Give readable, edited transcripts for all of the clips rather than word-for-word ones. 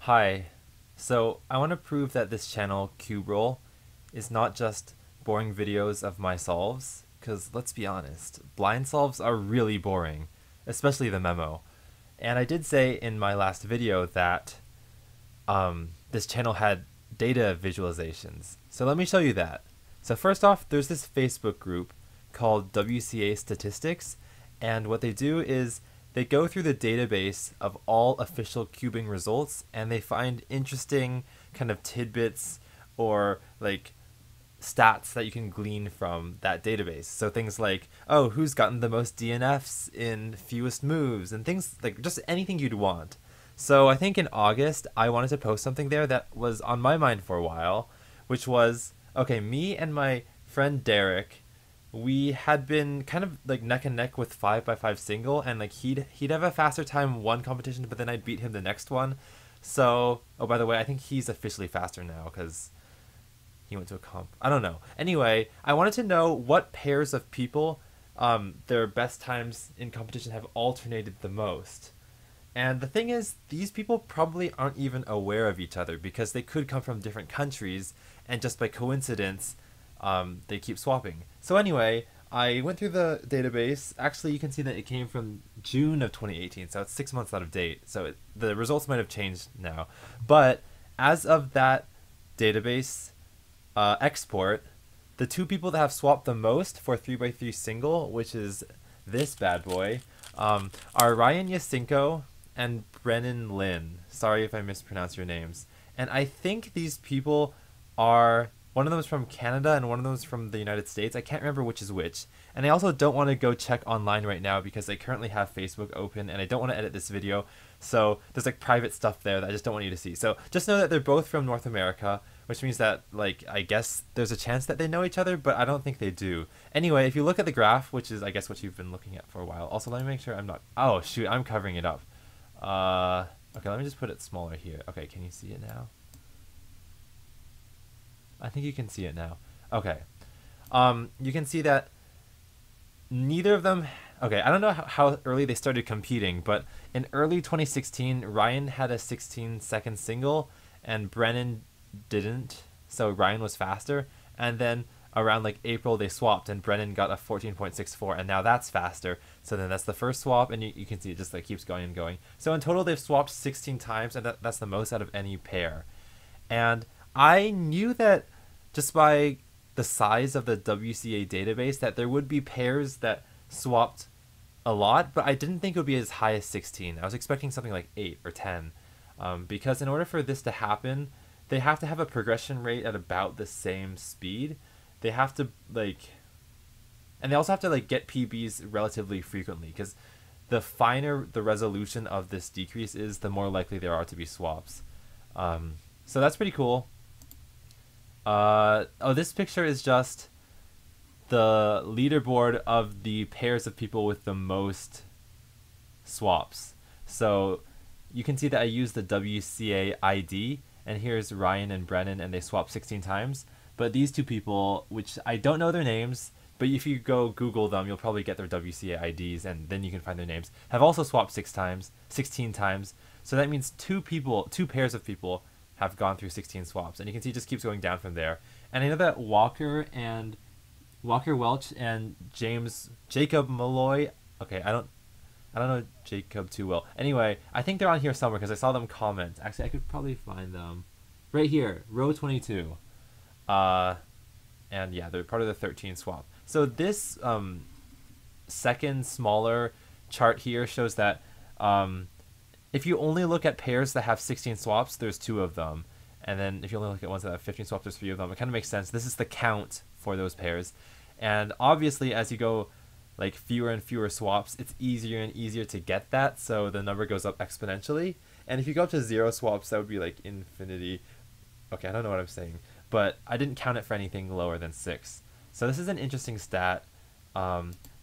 Hi. So I want to prove that this channel, Cube Roll, is not just boring videos of my solves, because let's be honest, blind solves are really boring, especially the memo. And I did say in my last video that this channel had data visualizations. So let me show you that. So first off, there's this Facebook group called WCA Statistics, and what they do is they go through the database of all official cubing results and they find interesting kind of tidbits or like stats that you can glean from that database. So things like, oh, who's gotten the most DNFs in fewest moves and things like just anything you'd want. So I think in August, I wanted to post something there that was on my mind for a while, which was, okay, me and my friend Derek, we had been kind of like neck and neck with 5x5 single, and like he'd have a faster time one competition, but then I'd beat him the next one. So, oh, by the way, I think he's officially faster now because he went to a comp. I don't know. Anyway, I wanted to know what pairs of people their best times in competition have alternated the most. And the thing is, these people probably aren't even aware of each other because they could come from different countries, and just by coincidence, they keep swapping. So anyway, I went through the database. Actually, you can see that it came from June of 2018, so it's 6 months out of date. So the results might have changed now. But as of that database export, the two people that have swapped the most for 3x3 single, which is this bad boy, are Ryan Yasinko and Brennan Lin. Sorry if I mispronounced your names. And I think these people are, one of them is from Canada and one of them is from the United States. I can't remember which is which. And I also don't want to go check online right now because I currently have Facebook open and I don't want to edit this video. So there's like private stuff there that I just don't want you to see. So just know that they're both from North America, which means that, like, I guess there's a chance that they know each other, but I don't think they do. Anyway, if you look at the graph, which is I guess what you've been looking at for a while. Also, let me make sure I'm not, oh shoot, I'm covering it up. Okay, let me just put it smaller here. Okay, can you see it now? I think you can see it now. Okay. You can see that neither of them, okay, I don't know how early they started competing, but in early 2016, Ryan had a 16-second single and Brennan didn't, so Ryan was faster. And then around like April, they swapped and Brennan got a 14.64, and now that's faster. So then that's the first swap, and you can see it just like keeps going and going. So in total, they've swapped 16 times, and that's the most out of any pair. And I knew that just by the size of the WCA database that there would be pairs that swapped a lot, but I didn't think it would be as high as 16. I was expecting something like 8 or 10, because in order for this to happen, they have to have a progression rate at about the same speed. They have to and they also have to get PBs relatively frequently, because the finer the resolution of this decrease is, the more likely there are to be swaps. So that's pretty cool. Oh, this picture is just the leaderboard of the pairs of people with the most swaps. So you can see that I used the WCA ID, and here's Ryan and Brennan, and they swapped 16 times. But these two people, which I don't know their names, but if you go Google them, you'll probably get their WCA IDs, and then you can find their names, have also swapped 16 times. So that means two pairs of people have gone through 16 swaps, and you can see it just keeps going down from there. And I know that Walker Welch and Jacob Malloy, okay, I don't know Jacob too well. Anyway, I think they're on here somewhere because I saw them comment. Actually, I could probably find them right here, row 22. And yeah, they're part of the 13 swap. So this second smaller chart here shows that if you only look at pairs that have 16 swaps, there's 2 of them. And then if you only look at ones that have 15 swaps, there's 3 of them. It kind of makes sense. This is the count for those pairs. And obviously, as you go fewer and fewer swaps, it's easier and easier to get that. So the number goes up exponentially. And if you go up to 0 swaps, that would be like infinity. Okay, I don't know what I'm saying, but I didn't count it for anything lower than 6. So this is an interesting stat.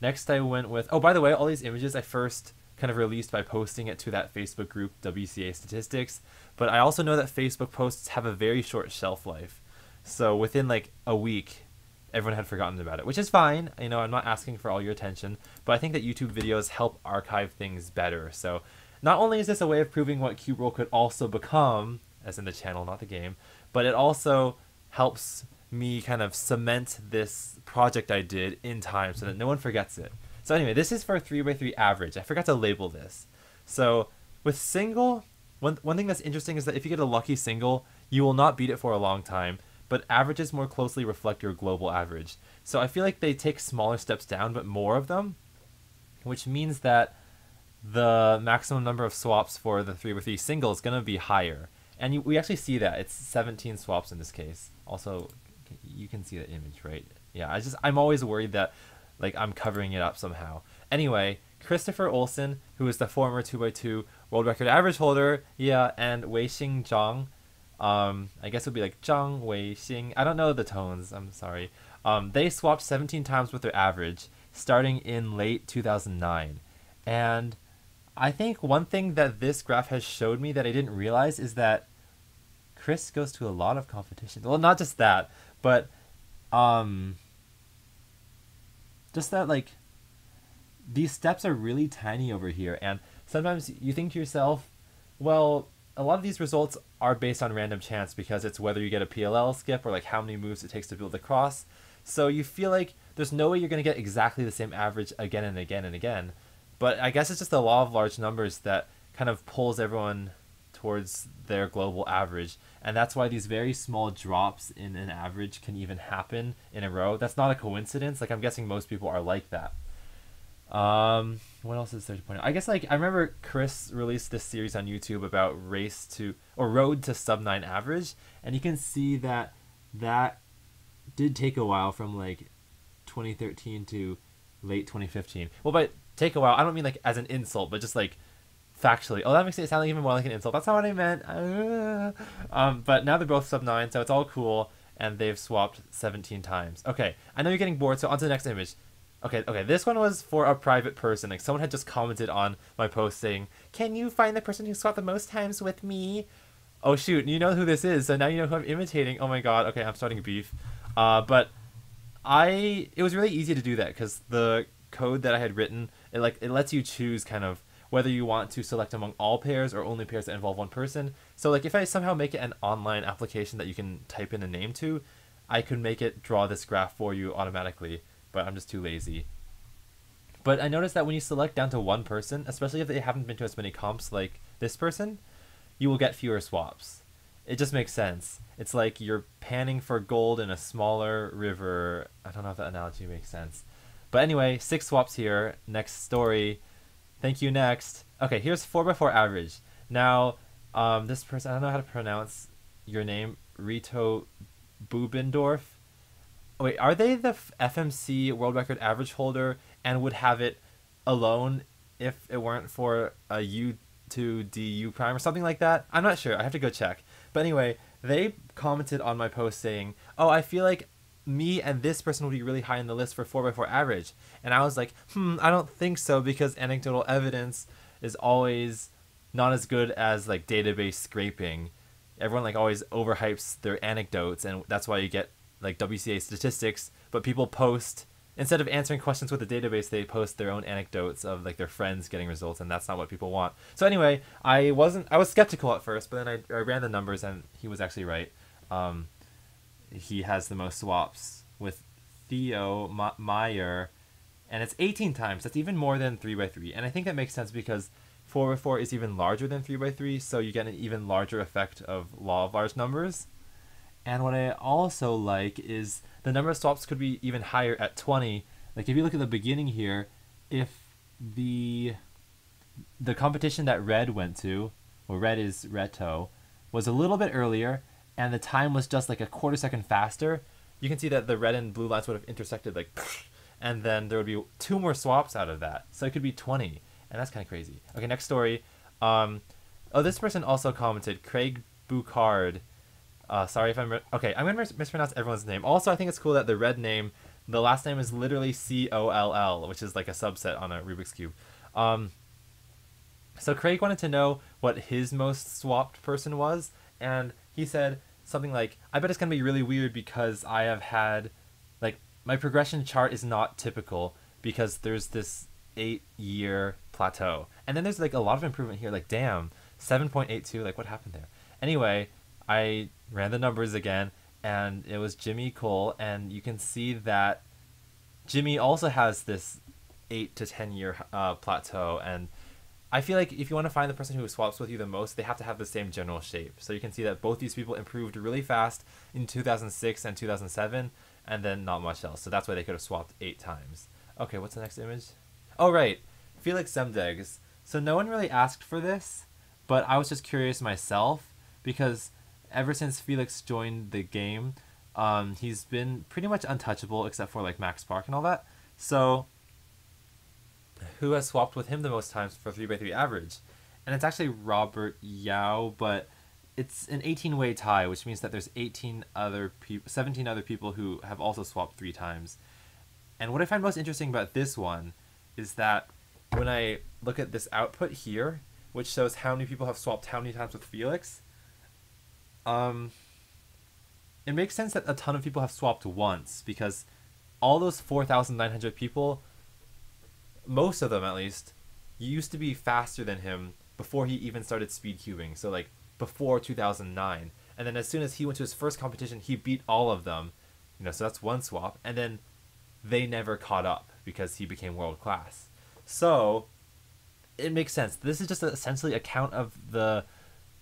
Next I went with, oh, by the way, all these images I first kind of released by posting it to that Facebook group, WCA Statistics. But I also know that Facebook posts have a very short shelf life. So within a week, everyone had forgotten about it, which is fine. You know, I'm not asking for all your attention, but I think that YouTube videos help archive things better. So not only is this a way of proving what cube roll could also become, as in the channel, not the game, but it also helps me kind of cement this project I did in time so that no one forgets it. So anyway, this is for 3x3 average. I forgot to label this. So with single, one thing that's interesting is that if you get a lucky single, you will not beat it for a long time, but averages more closely reflect your global average. So I feel like they take smaller steps down, but more of them, which means that the maximum number of swaps for the 3x3 single is going to be higher. And we actually see that. It's 17 swaps in this case. Also, you can see the image, right? Yeah, I'm always worried that like I'm covering it up somehow. Anyway, Christopher Olsen, who is the former 2x2 world record average holder, yeah, and Weixing Zhang, I guess it would be like Zhang Weixing. I don't know the tones, I'm sorry. They swapped 17 times with their average, starting in late 2009. And I think one thing that this graph has showed me that I didn't realize is that Chris goes to a lot of competitions. Well, not just that, but just that like these steps are really tiny over here, and sometimes you think to yourself, well, a lot of these results are based on random chance because it's whether you get a PLL skip or like how many moves it takes to build a cross. So you feel like there's no way you're going to get exactly the same average again and again and again. But I guess it's just the law of large numbers that kind of pulls everyone towards their global average. And that's why these very small drops in an average can even happen in a row. That's not a coincidence. Like, I'm guessing most people are like that. What else is there to point out? I guess like I remember Chris released this series on YouTube about road to sub 9 average, and you can see that that did take a while from like 2013 to late 2015. Well, by take a while, I don't mean like as an insult, but just like factually. Oh, that makes it sound even more like an insult. That's not what I meant. But now they're both sub 9, so it's all cool, and they've swapped 17 times. Okay, I know you're getting bored, so on to the next image. Okay, this one was for a private person. Like, someone had just commented on my post saying, "Can you find the person who swapped the most times with me?" Oh shoot, you know who this is, so now you know who I'm imitating. Oh my god, okay, I'm starting beef. But it was really easy to do that because the code that I had written, it lets you choose kind of whether you want to select among all pairs or only pairs that involve one person. So like if I somehow make it an online application that you can type in a name to, I could make it draw this graph for you automatically, but I'm just too lazy. But I noticed that when you select down to one person, especially if they haven't been to as many comps like this person, you will get fewer swaps. It just makes sense. It's like you're panning for gold in a smaller river. I don't know if that analogy makes sense. But anyway, 6 swaps here. Next story. Thank you, next. Okay, here's 4x4 average. Now, this person, I don't know how to pronounce your name. Rito Bubendorf. Wait, are they the FMC world record average holder and would have it alone if it weren't for a U2DU prime or something like that? I'm not sure. I have to go check. But anyway, they commented on my post saying, "Oh, I feel like me and this person would be really high in the list for 4x4 average." And I was like, I don't think so, because anecdotal evidence is always not as good as like database scraping. Everyone like always overhypes their anecdotes, and that's why you get like WCA statistics, but people post, instead of answering questions with the database, they post their own anecdotes of like their friends getting results, and that's not what people want. So anyway, I was skeptical at first, but then I ran the numbers and he was actually right. He has the most swaps with Theo Meyer, and it's 18 times. That's even more than 3x3, and I think that makes sense because 4x4 is even larger than 3x3, so you get an even larger effect of law of large numbers. And what I also like is the number of swaps could be even higher at 20. Like if you look at the beginning here, if the competition that Red went to, well, Red is Reto, was a little bit earlier, and the time was just like a quarter second faster, you can see that the red and blue lines would have intersected like, and then there would be 2 more swaps out of that. So it could be 20, and that's kind of crazy. Okay, next story. This person also commented, Craig Bucard. Sorry if I'm I'm gonna mispronounce everyone's name. Also, I think it's cool that the red name, the last name is literally COLL, which is like a subset on a Rubik's Cube. So Craig wanted to know what his most swapped person was, and he said something like, "I bet it's gonna be really weird because I have had, like, my progression chart is not typical because there's this 8-year plateau. And then there's like a lot of improvement here. Like, damn, 7.82. Like, what happened there? Anyway, I ran the numbers again, and it was Jimmy Cole, and you can see that Jimmy also has this 8 to 10 year plateau, and I feel like if you want to find the person who swaps with you the most, they have to have the same general shape. So you can see that both these people improved really fast in 2006 and 2007, and then not much else. So that's why they could have swapped 8 times. Okay, what's the next image? Oh, right. Felix Zemdegs. So no one really asked for this, but I was just curious myself, because ever since Felix joined the game, he's been pretty much untouchable except for like Max Park and all that. So who has swapped with him the most times for 3x3 average? And it's actually Robert Yao, but it's an 18-way tie, which means that there's 17 other people who have also swapped 3 times. And what I find most interesting about this one is that when I look at this output here, which shows how many people have swapped how many times with Felix, it makes sense that a ton of people have swapped once, because all those 4,900 people, most of them at least, used to be faster than him before he even started speed cubing. So like before 2009. And then as soon as he went to his first competition, he beat all of them. So that's one swap. And then they never caught up because he became world class. So it makes sense. This is just essentially a count of the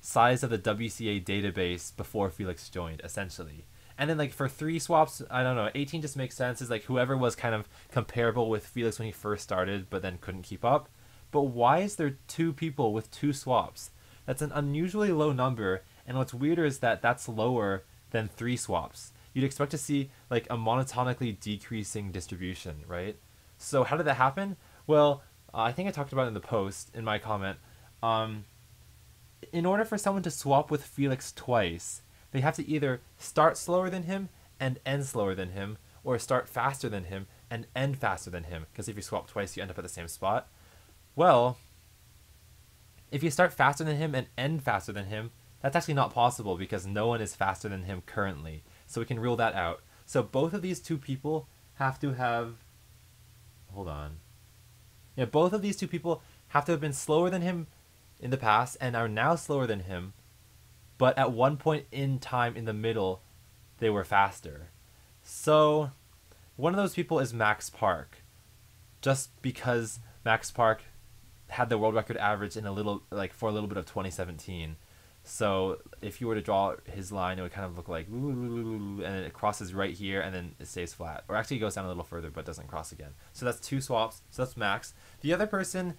size of the WCA database before Felix joined, essentially. And then like for 3 swaps, I don't know, 18 just makes sense. Is like whoever was kind of comparable with Felix when he first started but then couldn't keep up. But why is there 2 people with 2 swaps? That's an unusually low number, and what's weirder is that that's lower than 3 swaps. You'd expect to see like a monotonically decreasing distribution, right? So how did that happen? Well, I think I talked about it in the post, in my comment. In order for someone to swap with Felix twice, they have to either start slower than him and end slower than him, or start faster than him and end faster than him, because if you swap twice, you end up at the same spot. Well, if you start faster than him and end faster than him, that's actually not possible because no one is faster than him currently. So we can rule that out. So both of these 2 people have to have... Hold on. Yeah, both of these 2 people have to have been slower than him in the past and are now slower than him, but at one point in time in the middle, they were faster. So one of those people is Max Park, just because Max Park had the world record average for a little bit of 2017. So if you were to draw his line, it would kind of look like, and then it crosses right here, and then it stays flat. Or actually it goes down a little further, but doesn't cross again. So that's 2 swaps. So that's Max. The other person,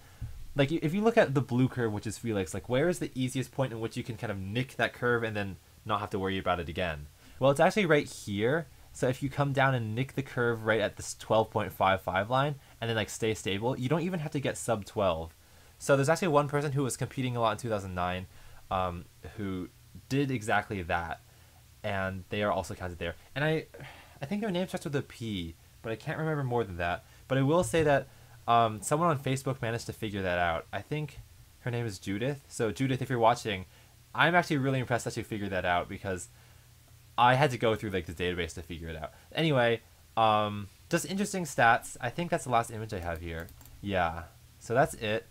like if you look at the blue curve, which is Felix, like where is the easiest point in which you can kind of nick that curve and then not have to worry about it again? Well, it's actually right here. So if you come down and nick the curve right at this 12.55 line, and then like stay stable, you don't even have to get sub 12. So there's actually one person who was competing a lot in 2009, who did exactly that, and they are also counted there. And I think their name starts with a P, but I can't remember more than that. But I will say that someone on Facebook managed to figure that out. I think her name is Judith. So Judith, if you're watching, I'm actually really impressed that you figured that out, because I had to go through like the database to figure it out. Anyway, just interesting stats. I think that's the last image I have here. Yeah, so that's it.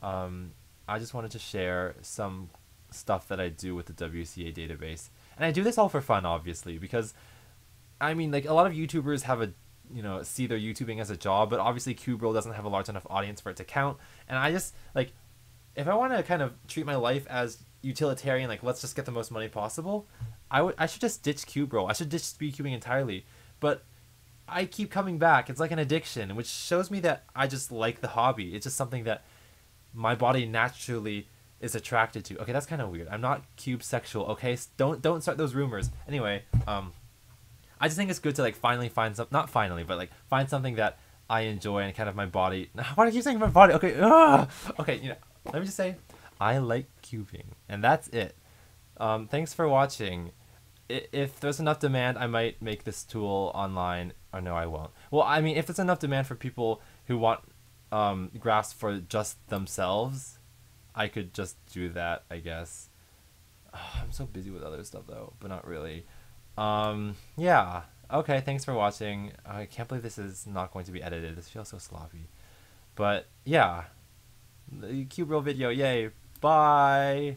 I just wanted to share some stuff that I do with the WCA database, and I do this all for fun, obviously, because I mean, like a lot of YouTubers have see their YouTubing as a job, but obviously Cuberl doesn't have a large enough audience for it to count. And I just like, if I want to kind of treat my life as utilitarian, like let's just get the most money possible, I should just ditch Cuberl. I should ditch speed cubing entirely. But I keep coming back. It's like an addiction, which shows me that I just like the hobby. It's just something that my body naturally is attracted to. Okay, that's kind of weird. I'm not cube sexual. Okay, don't start those rumors. Anyway, I just think it's good to like finally find some, not finally, but like find something that I enjoy and kind of my body. Why do I keep saying my body? Okay, okay, let me just say, I like cubing, and that's it. Thanks for watching. If there's enough demand, I might make this tool online. Or no, I won't. Well, I mean, if there's enough demand for people who want graphs for just themselves, I could just do that, I guess. I'm so busy with other stuff though, but not really. Yeah. Okay, thanks for watching. I can't believe this is not going to be edited. This feels so sloppy. But yeah. The cube roll video, yay. Bye.